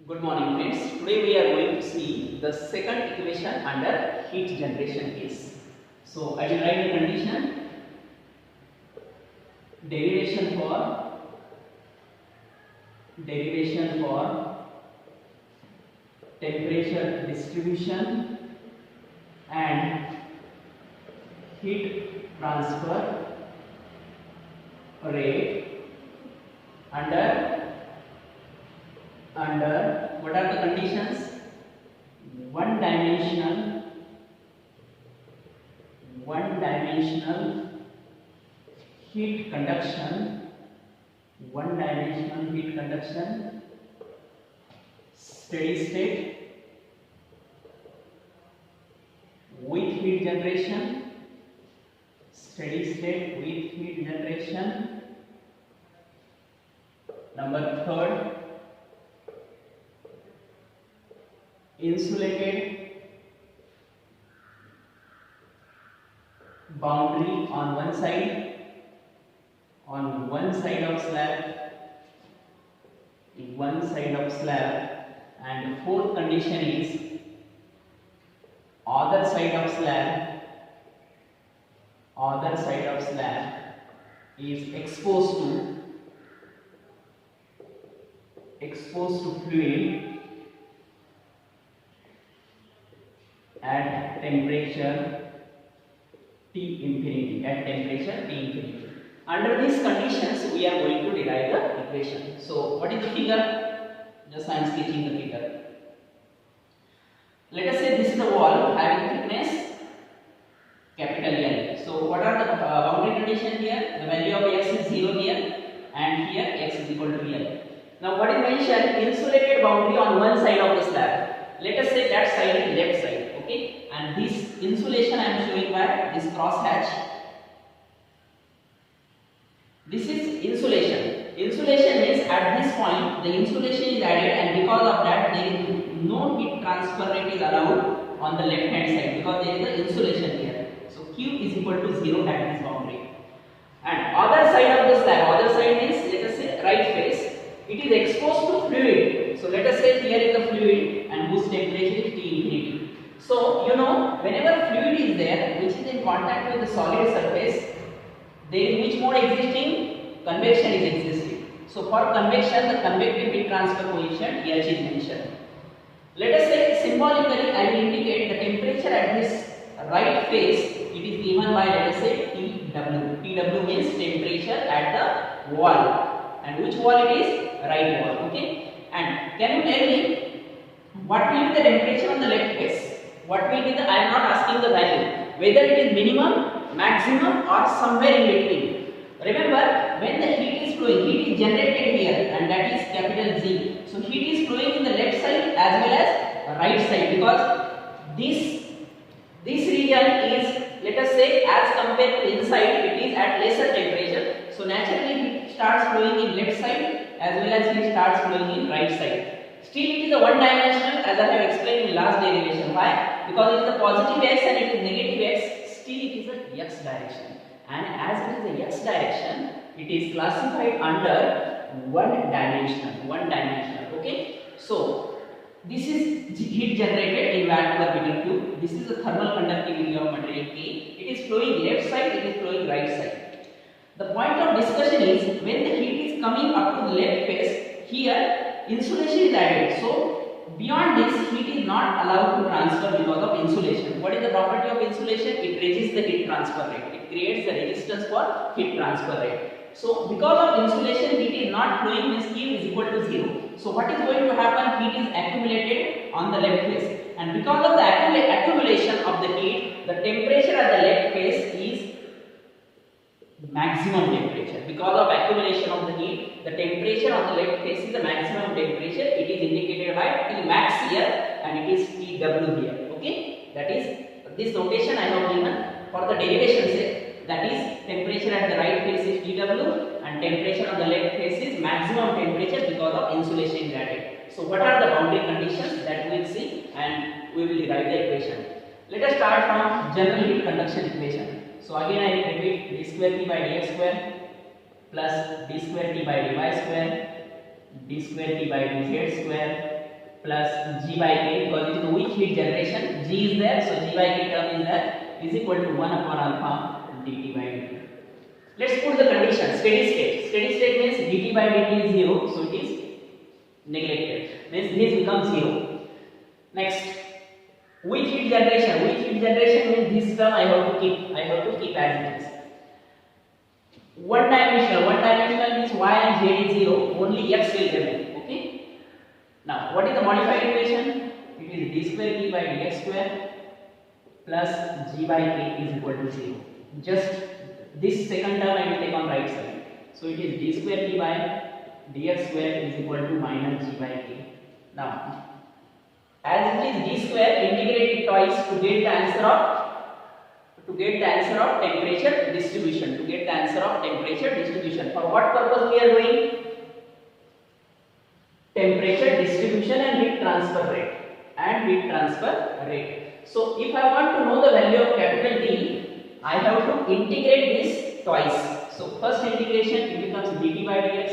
Good morning friends. Today we are going to see the second equation under heat generation case. So I will write the condition. Derivation for temperature distribution and heat transfer rate under what are the conditions? One dimensional heat conduction, steady state with heat generation, Number third, insulated boundary on one side of slab, and fourth condition is other side of slab is exposed to fluid at temperature T infinity. Under these conditions, we are going to derive the equation. So, what is the figure? Just I am sketching the figure. Let us say this is the wall having thickness capital L. So, what are the boundary conditions here? The value of x is 0 here, and here x is equal to L. Now, what is mentioned? Insulated boundary on one side of the slab. Let us say that side is left side, okay? And this insulation I am showing by this cross hatch. This is insulation. Insulation means at this point the insulation is added, and because of that there is no heat transfer rate is allowed on the left hand side because there is the insulation here. So Q is equal to 0 at this boundary. And other side of the slab, other side is, let us say, right face. It is exposed to fluid. So let us say here is the fluid and whose temperature is T infinity. So you know, whenever fluid is there which is in contact with the solid surface, there is which mode existing? Convection is existing. So for convection, the convective heat transfer coefficient H is mentioned. Let us say symbolically I will indicate the temperature at this right face. It is given by, let us say, TW. TW means temperature at the wall. And which wall it is? Right wall. Okay. And can you tell me what will be the temperature on the left face? What will be the? I am not asking the value. Whether it is minimum, maximum, or somewhere in between. Remember, when the heat is flowing, heat is generated here, and that is capital Z. So heat is flowing in the left side as well as right side, because this region is, let us say, as compared to inside, it is at lesser temperature. So naturally heat starts flowing in left side as well as heat starts flowing in right side. Still it is a one dimensional, as I have explained in last derivation. Why? Because it is a positive x and it is negative x. Still it is a x direction, and as it is a x direction, it is classified under one dimensional. Okay. So this is heat generated in watt per meter cube. This is the thermal conductivity of material K. It is flowing left side, it is flowing right side. The point of discussion is when the heat is coming up to the left face, here insulation is added. So beyond this, heat is not allowed to transfer because of insulation. What is the property of insulation? It resists the heat transfer rate. It creates the resistance for heat transfer rate. So because of insulation, heat is not flowing, means Q is equal to 0. So what is going to happen? Heat is accumulated on the left face, and because of the accumulation of the heat, the temperature at the left face is maximum temperature. Because of accumulation of the heat, the temperature on the left face is the maximum temperature. It is indicated by T max here, and it is TW here. Okay, that is this notation I have given for the derivation sake. That is, temperature at the right face is TW and temperature on the left face is maximum temperature because of insulation is added. So what are the boundary conditions that we will see, and we will derive the equation. Let us start from general heat conduction equation. So again I repeat, d square T by dx square plus d square T by dy square, d square T by dz square plus G by K, because it is a weak heat generation, G is there, so G by K term is there, is equal to 1 upon alpha dt by dt. Let's put the condition, steady state. Steady state means dt by dt is 0, so it is neglected, means this becomes 0. Next, weak heat generation. Weak heat generation means this term I have to keep as it is. One dimensional means y and z is 0, only x will remain. Okay. Now, what is the modified equation? It is d square k by dx square plus g by k is equal to 0. Just this second term I will take on right side. So it is d square k by dx square is equal to minus g by k. Now, as it is d square, integrate it twice to get the answer of temperature distribution. For what purpose we are doing? Temperature distribution and heat transfer rate. So if I want to know the value of capital T, I have to integrate this twice. So first integration, it becomes dt by dx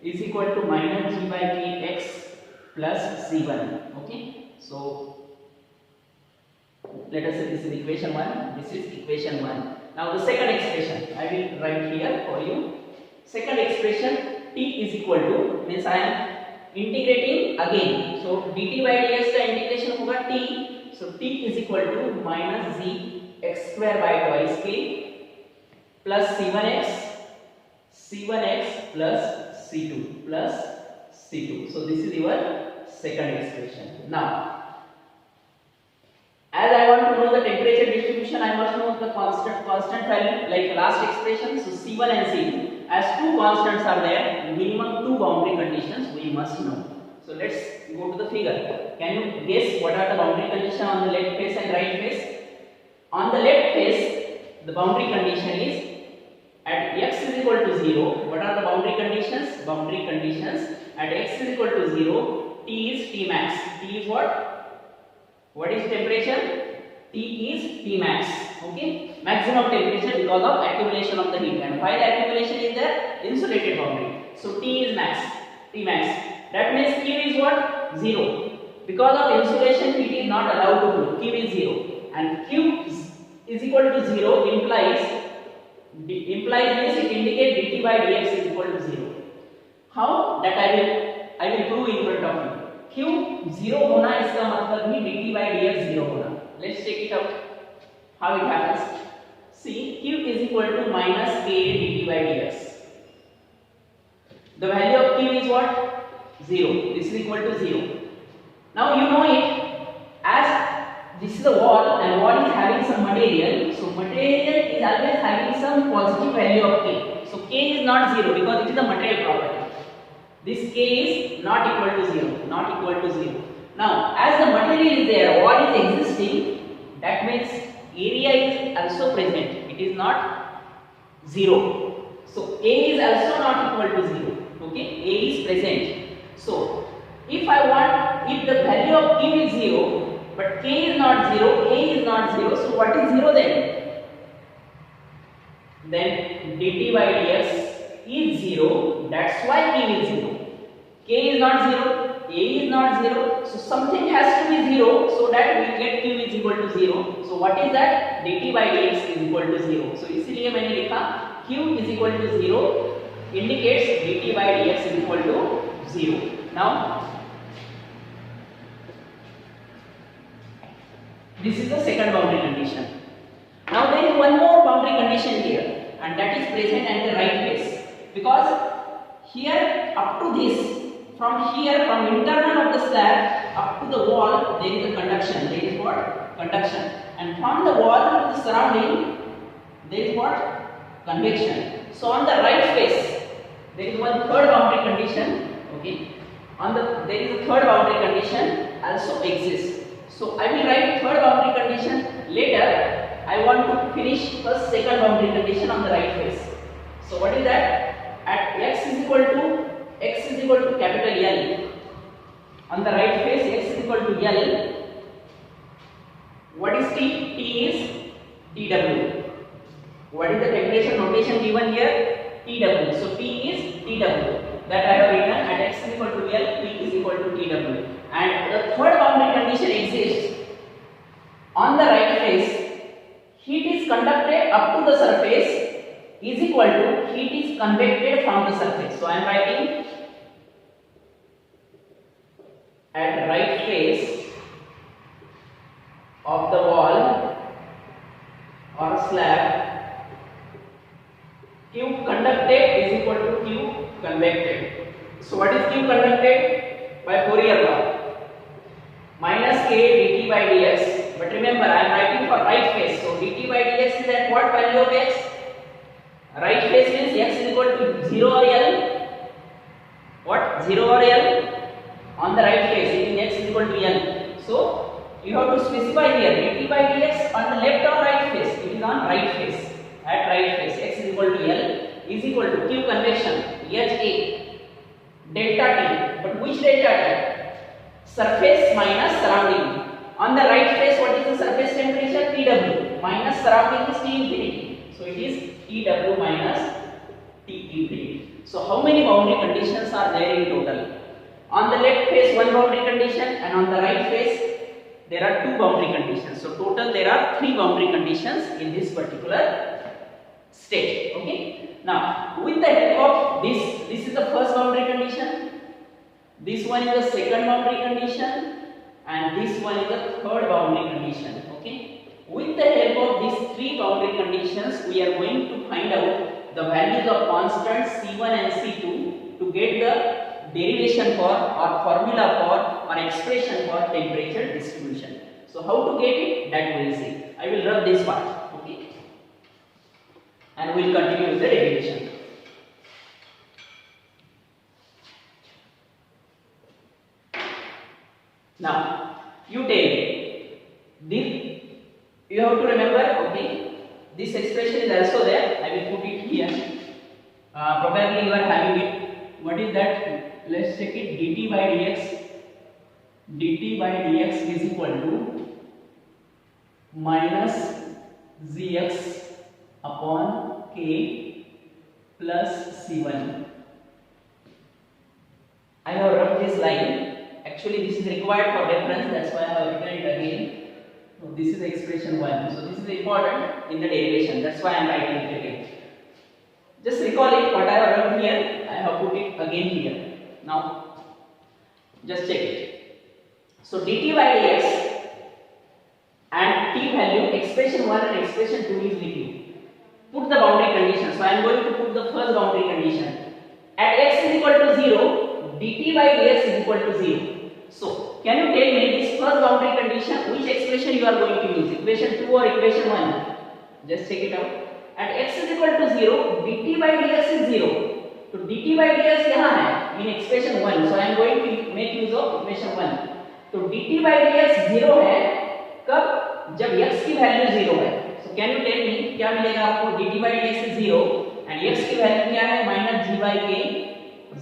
is equal to minus g by k x plus c1. Okay. So let us say this is equation 1, this is equation 1. Now the second expression I will write here for you. Second expression, T is equal to, means I am integrating again. So dt by dx का integration होगा T. So T is equal to minus z x square by twice k plus c1x plus c2. So this is your second expression. Now, as I want to know the temperature distribution, I must know the constant value like last expression. So C1 and C2, as two constants are there, minimum two boundary conditions we must know. So let's go to the figure. Can you guess what are the boundary conditions on the left face and right face? On the left face, the boundary condition is at x is equal to 0. What are the boundary conditions? Boundary conditions at x is equal to 0, T is T max. T is what? What is temperature? T is T max. Okay, maximum temperature because of accumulation of the heat. And why the accumulation is there? Insulated boundary. So T is max, T max. That means Q is what? 0. Because of insulation, heat is not allowed to flow. Q is 0. And Q is equal to 0 implies means it indicates dt by dx is equal to 0. How? That I will prove in front of you. Q 0 होना इसका मतलब ही dt by dx 0 होना. Let's check it out. How it happens? See, Q is equal to minus k dt by dx. The value of Q is what? 0. This is equal to 0. Now you know it as this is the wall and wall is having some material. So material is always having some positive value of k. So k is not 0 because it is a material property. This k is not equal to 0. Now, as the material is there, wall is existing, that means area is also present. It is not 0. So A is also not equal to 0. Okay, A is present. So if the value of Q is 0, but K is not 0, A is not 0, so what is 0 then? Then dt by dx is 0, that's why Q is 0. K is not 0, A is not 0, so something has to be 0 so that we get Q is equal to 0. So what is that? dt by dx is equal to 0. So इसलिए मैंने लिखा Q is equal to 0 indicates dt by dx is equal to 0. Now this is the second boundary condition. Now there is one more boundary condition here, and that is present at the right face, because here up to this, from internal of the slab up to the wall, there is a conduction. There is what? Conduction. And from the wall to the surrounding, there is what? Convection. So on the right face, there is one third boundary condition. Okay. There is a third boundary condition also exists. So I will write third boundary condition later. I want to finish first second boundary condition on the right face. So what is that? At x is equal to capital L. On the right face, x is equal to L. What is T? T is TW. What is the temperature notation given here? TW. So T is TW. that I have written at x is equal to L, P is equal to TW. And the third boundary condition exists on the right face. Heat is conducted up to the surface is equal to heat is convected from the surface. So I am writing at right face of the wall or slab, Q conducted is equal to Q convected. So what is Q conducted? By Fourier law, minus K dt by dx. But remember, I am writing for right face. So dt by dx is at what value of x? Right face means x is equal to 0 or L. What? 0 or L? On the right face, it is x is equal to L. So you have to specify here dt by dx on the left or right face. It is on right face. At right face, x is equal to L is equal to Q convection HA delta T. But which delta T? Surface minus surrounding. On the right face, what is the surface temperature? TW minus surrounding is T infinity. So it is TW minus T infinity. So how many boundary conditions are there in total? On the left face, one boundary condition, and on the right face, there are two boundary conditions. So total there are three boundary conditions in this particular state. Okay. Now with the help of this is the first boundary condition. This one is the second boundary condition, and this one is the third boundary condition. Okay. With the help of these three boundary conditions, we are going to find out the values of constants C1 and C2 to get the derivation for or formula for or expression for temperature distribution. So how to get it, that we will see. I will rub this part. Okay. And we will continue with the derivation. Now, you take this, you have to remember, okay, this expression is also there. I will put it here. Probably you are having it. What is that? Let's check it. dt by dx. dt by dx is equal to minus Gx upon K plus C1. I have rubbed this line. Actually, this is required for reference. That's why I have written it again. So this is expression 1. So this is important in the derivation. That's why I am writing it again. Just recall it. What I have rubbed here, I have put it again here. Now, just check it. So dt by dx and t value, expression 1 and expression 2 is with you. Put the boundary condition. So I am going to put the first boundary condition. At x is equal to 0, dt by dx is equal to 0. So can you tell me this first boundary condition, which expression you are going to use? Equation 2 or equation 1? Just check it out. At x is equal to 0, dt by dx is 0. So dt by dx यहाँ है in expression 1. So I am going to make use of equation 1. तो dt by dx 0 है कब? जब x की value 0 है. So can you tell me क्या मिलेगा आपको? dt by dx is 0 and x की वैल्यू क्या है? minus g by k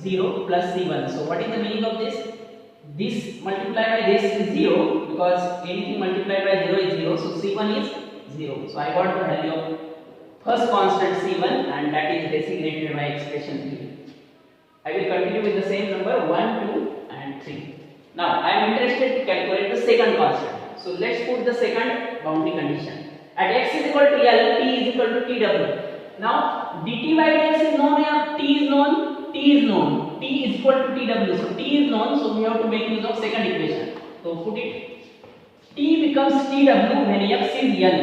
0 plus c1. So what is the meaning of this? This multiplied by this is 0 because anything multiplied by 0 is 0. So c1 is 0. So I got the value of first constant c1 and that is designated by expression 3. I will continue with the same number 1, 2 and 3. Now I am interested to calculate the second constant. So let's put the second boundary condition. At x is equal to L, t is equal to tw. Now dt by dx is known here, t is known, t is known, t is equal to tw. So t is known, so we have to make use of second equation. So put it. T becomes tw when x is L.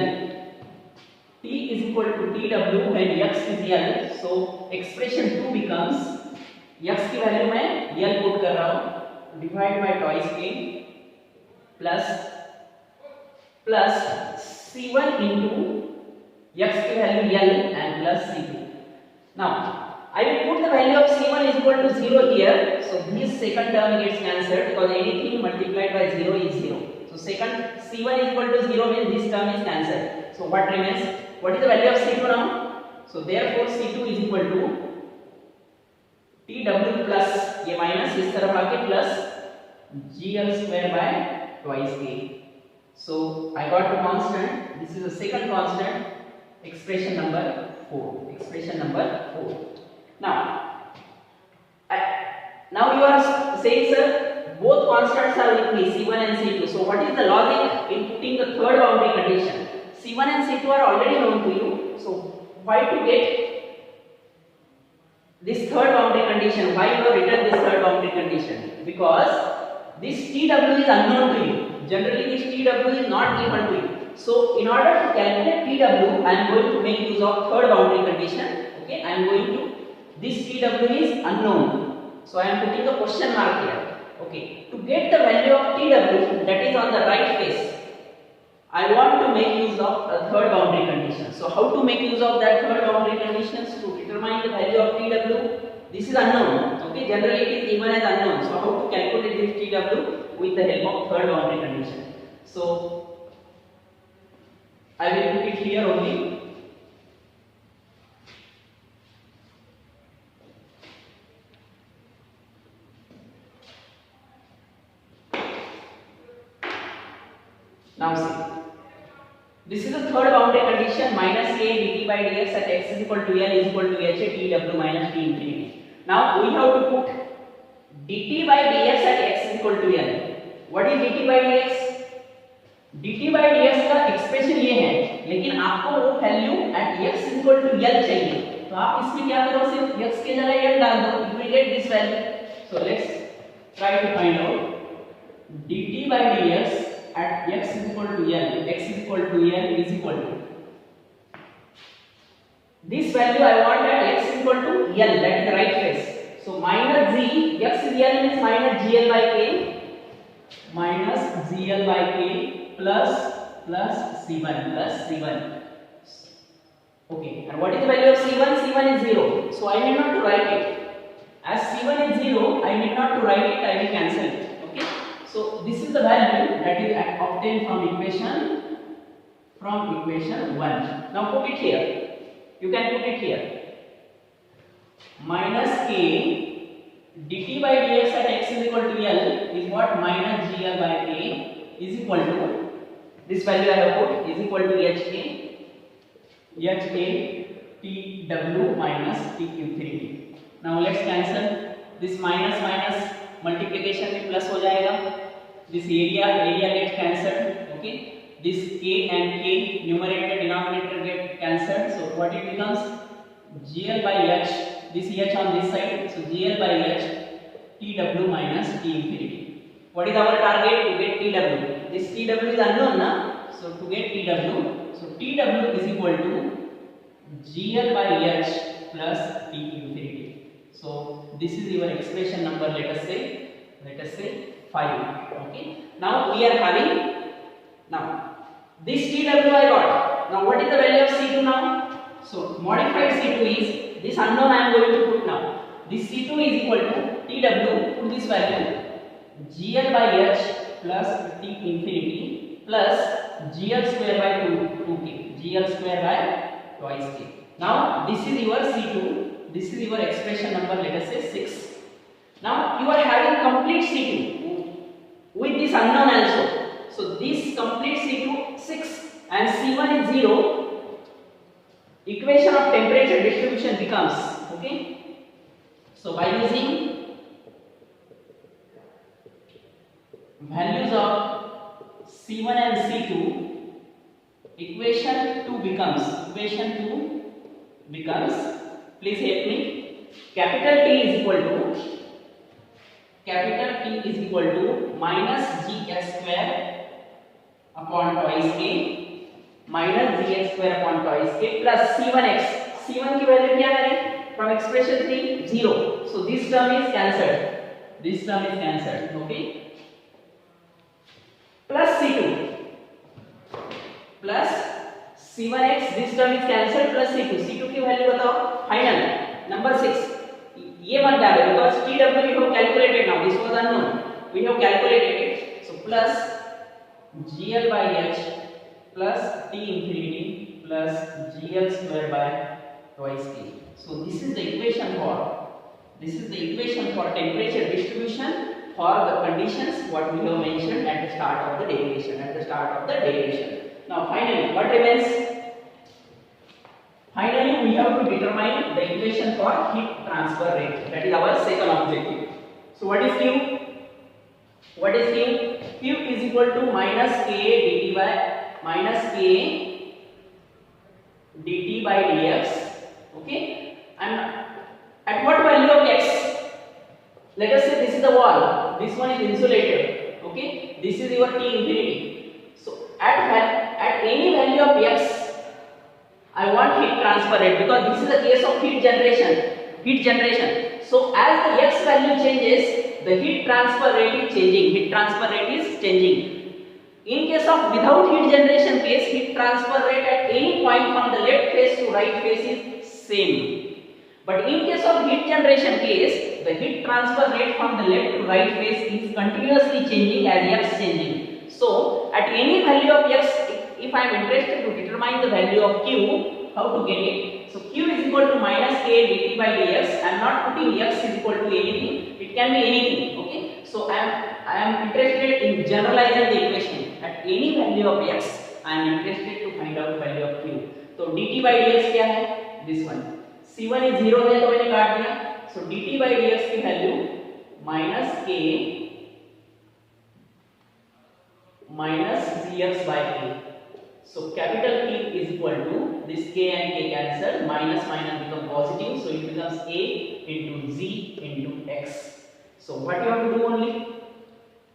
T is equal to tw when x is L. So expression 2 becomes x की value मैं L put कर रहा हूँ divide by twice k plus c1 into x की value L and plus c2. Now I will put the value of c1 is equal to 0 here. So this second term gets cancelled because anything multiplied by 0 is 0. So second c1 is equal to 0 means this term is cancelled. So what remains? What is the value of c2 now? So therefore c2 is equal to tw plus ये minus इस तरफ आके plus gl square by twice k. So I got the constant. This is the second constant. Expression number 4. Expression number 4. Now Now you are saying, sir, both constants are with me, C1 and C2. So what is the logic in putting the third boundary condition? C1 and C2 are already known to you. So why to get this third boundary condition? Why you have written this third boundary condition? Because this TW is unknown to you. Generally, this TW is not given to you. So in order to calculate TW, I am going to make use of third boundary condition. Okay, I am going to, this TW is unknown. So I am putting a question mark here. Okay, to get the value of TW that is on the right face, I want to make use of a third boundary condition. So how to make use of that third boundary conditions to determine the value of TW? This is unknown. Okay, generally it is given as unknown. So how to calculate this TW with the help of third boundary condition? So I will put it here only. Now see, this is the third boundary condition, minus a dt by dx at x is equal to L is equal to h tw minus t infinity. Now we have to put dt by dx at x is equal to L. What is dt by dx? dt by dx का expression ये है, लेकिन आपको वो value at x is equal to L चाहिए. तो आप इसमें क्या करो, सिर्फ x के जगह L डाल दो, you will get this value. So let's try to find out dt by dx at x is equal to L, x is equal to L is equal to this value I want at x is equal to L, that is the right face. So minus z, x is L means minus gl by k, minus gl by k plus c1. Okay, and what is the value of c1? C1 is 0. So I need not to write it. As c1 is 0, I need not to write it, I will cancel it. So this is the value that is obtained from equation 1. Now put it here. You can put it here. Minus k dt by dx at x is equal to L is what? Minus gl by k is equal to, this value I have put, is equal to hk tw minus t infinity. Now let's cancel this minus multiplication में plus हो जाएगा. This area get cancelled. Okay, this k and k numerator denominator get cancelled. So what it becomes? gl by h. This h on this side. So gl by h tw minus t infinity. What is our target? To get tw. This tw is unknown, na? So to get tw, so tw is equal to gl by h plus t infinity. So this is your expression number. Let us say 5. Okay, now we are having, now this TW I got. Now what is the value of C2 now? So modified C2 is this unknown I am going to put now. This C2 is equal to TW, put this value GL by H plus T infinity plus GL square by 2K, GL square by twice K. Now this is your C2, this is your expression number, let us say 6. Now you are having complete C2 with this unknown also. So this complete C2 6 and C1 is 0. Equation of temperature distribution becomes, okay. So by using values of C1 and C2, equation 2 becomes, please help me, capital T is equal to minus gx square upon twice k minus gx square upon twice k plus c1x. C1 की value क्या करें? From expression 3, 0. So this term is cancelled. Okay. Plus c2 plus c1x. This term is cancelled plus c2. C2 की value बताओ. Final number 6. ये मत डालो because TW we have calculated now. This was unknown. We have calculated it. So plus GL by H plus T infinity plus GL square by twice K. So this is the equation for temperature distribution for the conditions what we have mentioned at the start of the derivation. Now finally, what remains? Finally, we have to determine the equation for heat transfer rate. That is our second objective. So what is Q? What is Q? Q is equal to minus K dt by minus K dt by dx. Okay, and at what value of x? Let us say this is the wall, this one is insulated. Okay, this is your T infinity. So at any value of x, I want heat transfer rate, because this is the case of heat generation. Heat generation. So as the x value changes, the heat transfer rate is changing. Heat transfer rate is changing. In case of without heat generation case, heat transfer rate at any point from the left face to right face is same. But in case of heat generation case, the heat transfer rate from the left to right face is continuously changing as x changing. So at any value of x, if I am interested to determine the value of Q, how to get it? So Q is equal to minus K dt by dx. I am not putting x is equal to anything. It can be anything. Okay. So I am interested in generalizing the equation. At any value of x, I am interested to find out value of Q. So dt by dx क्या है? This one. C1 is 0 है तो मैंने काट दिया. So dt by dx की value minus K minus gx by K. So capital P is equal to this K and K cancel, minus minus become positive, so it becomes A into Z into X. So what you have to do only?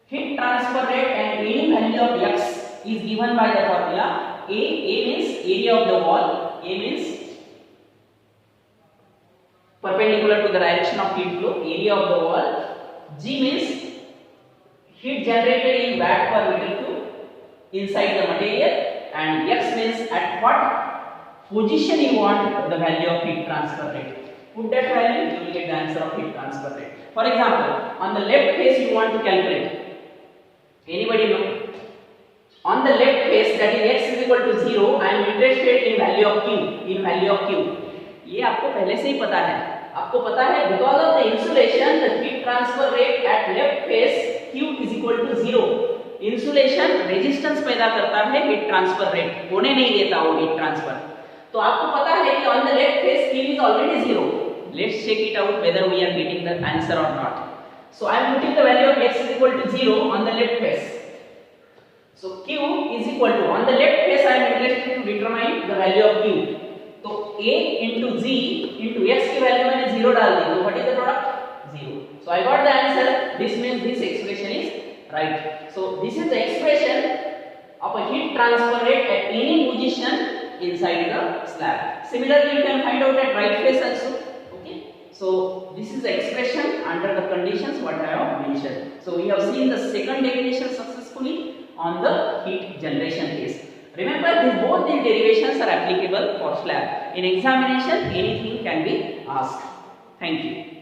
Heat transfer rate and any value of X is given by the formula A. A means area of the wall, A means perpendicular to the direction of heat flow, area of the wall, G means heat generated in watt per meter cube inside the material, and x means at what position you want the value of heat transfer rate. Put that value, you will get the answer of heat transfer rate. For example, on the left face you want to calculate. Anybody know? On the left face, that is x is equal to 0, I am interested in value of Q. In value of Q. ये आपको पहले से ही पता है. आपको पता है because of the insulation, the heat transfer rate at left face Q is equal to 0. Insulation resistance पैदा करता है, हीट ट्रांसफर रेट होने नहीं देता वो हीट ट्रांसफर. तो आपको पता है कि on the left face Q is already 0. Let's check it out whether we are getting the answer or not. So I am putting the value of x is equal to 0 on the left face. So Q is equal to, on the left face I am interested to determine the value of Q. तो A into Z into x की value मैंने 0 डाल दी, तो what is the product? 0. So I got the answer. This means this expression is right. So this is the expression of a heat transfer rate at any position inside the slab. Similarly, you can find out at right face also. Okay. So this is the expression under the conditions what I have mentioned. So we have seen the second derivation successfully on the heat generation case. Remember, both these derivations are applicable for slab. In examination, anything can be asked. Thank you.